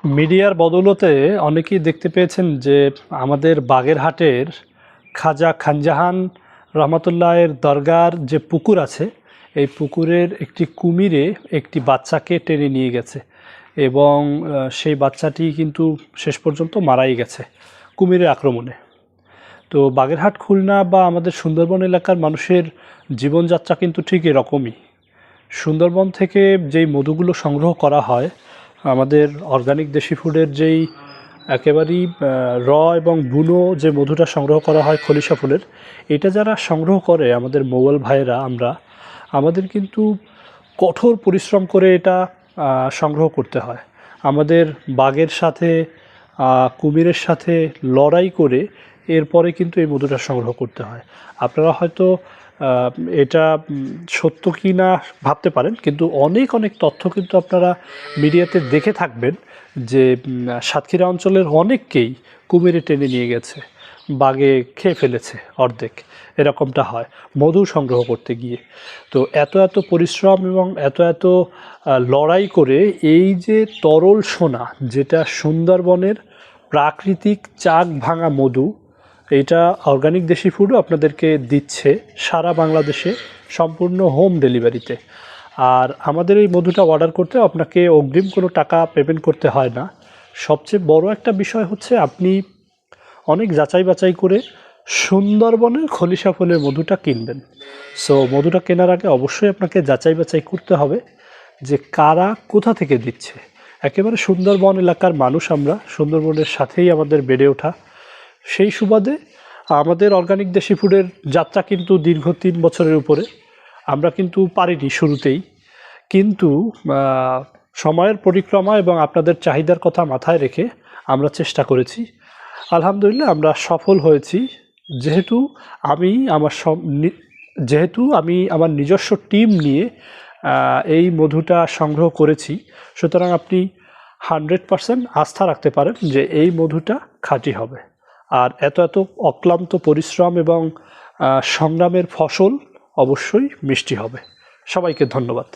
মিডিয়ার বদৌলতে অনেকেই দেখতে পেয়েছেন যে আমাদের বাগেরহাটের খাজা খানজাহান রহমতুল্লাহের দরগার যে পুকুর আছে, এই পুকুরের একটি কুমিরে একটি বাচ্চাকে টেনে নিয়ে গেছে এবং সেই বাচ্চাটি কিন্তু শেষ পর্যন্ত মারাই গেছে কুমিরের আক্রমণে। তো বাগেরহাট, খুলনা বা আমাদের সুন্দরবন এলাকার মানুষের জীবনযাত্রা কিন্তু ঠিক এরকমই। সুন্দরবন থেকে যেই মধুগুলো সংগ্রহ করা হয়, আমাদের অর্গানিক দেশি ফুডের যেই একেবারেই র এবং বুনো যে মধুটা সংগ্রহ করা হয় খলিশা ফুলের, এটা যারা সংগ্রহ করে আমাদের মোগল ভাইয়েরা, আমাদের কিন্তু কঠোর পরিশ্রম করে এটা সংগ্রহ করতে হয়। আমাদের বাঘের সাথে কুমিরের সাথে লড়াই করে এরপরে কিন্তু এই মধুটা সংগ্রহ করতে হয়। আপনারা হয়তো এটা সত্য কি না ভাবতে পারেন, কিন্তু অনেক অনেক তথ্য কিন্তু আপনারা মিডিয়াতে দেখে থাকবেন যে সাতক্ষীরা অঞ্চলের অনেককেই কুমিরে টেনে নিয়ে গেছে, বাঘে খেয়ে ফেলেছে অর্ধেক, এরকমটা হয় মধু সংগ্রহ করতে গিয়ে। তো এত এত পরিশ্রম এবং এত এত লড়াই করে এই যে তরল সোনা, যেটা সুন্দরবনের প্রাকৃতিক চাক ভাঙা মধু, এটা অর্গানিক দেশি ফুডও আপনাদেরকে দিচ্ছে সারা বাংলাদেশে সম্পূর্ণ হোম ডেলিভারিতে। আর আমাদের এই মধুটা অর্ডার করতে আপনাকে অগ্রিম কোনো টাকা পেমেন্ট করতে হয় না। সবচেয়ে বড় একটা বিষয় হচ্ছে আপনি অনেক যাচাই বাছাই করে সুন্দরবনের খলিশা ফুলের মধুটা কিনবেন। সো মধুটা কেনার আগে অবশ্যই আপনাকে যাচাই বাছাই করতে হবে যে কারা কোথা থেকে দিচ্ছে। একেবারে সুন্দরবন এলাকার মানুষ আমরা, সুন্দরবনের সাথেই আমাদের বেড়ে ওঠা, সেই সুবাদে আমাদের অর্গানিক দেশি ফুডের যাত্রা কিন্তু দীর্ঘ 3 বছরের উপরে। আমরা কিন্তু পারিনি শুরুতেই, কিন্তু সময়ের পরিক্রমা এবং আপনাদের চাহিদার কথা মাথায় রেখে আমরা চেষ্টা করেছি। আলহামদুলিল্লাহ আমরা সফল হয়েছি। যেহেতু আমি আমার নিজস্ব টিম নিয়ে এই মধুটা সংগ্রহ করেছি, সুতরাং আপনি 100% আস্থা রাখতে পারেন যে এই মধুটা খাঁটি হবে। আর এত এত অক্লান্ত পরিশ্রম এবং সংগ্রামের ফসল অবশ্যই মিষ্টি হবে। সবাইকে ধন্যবাদ।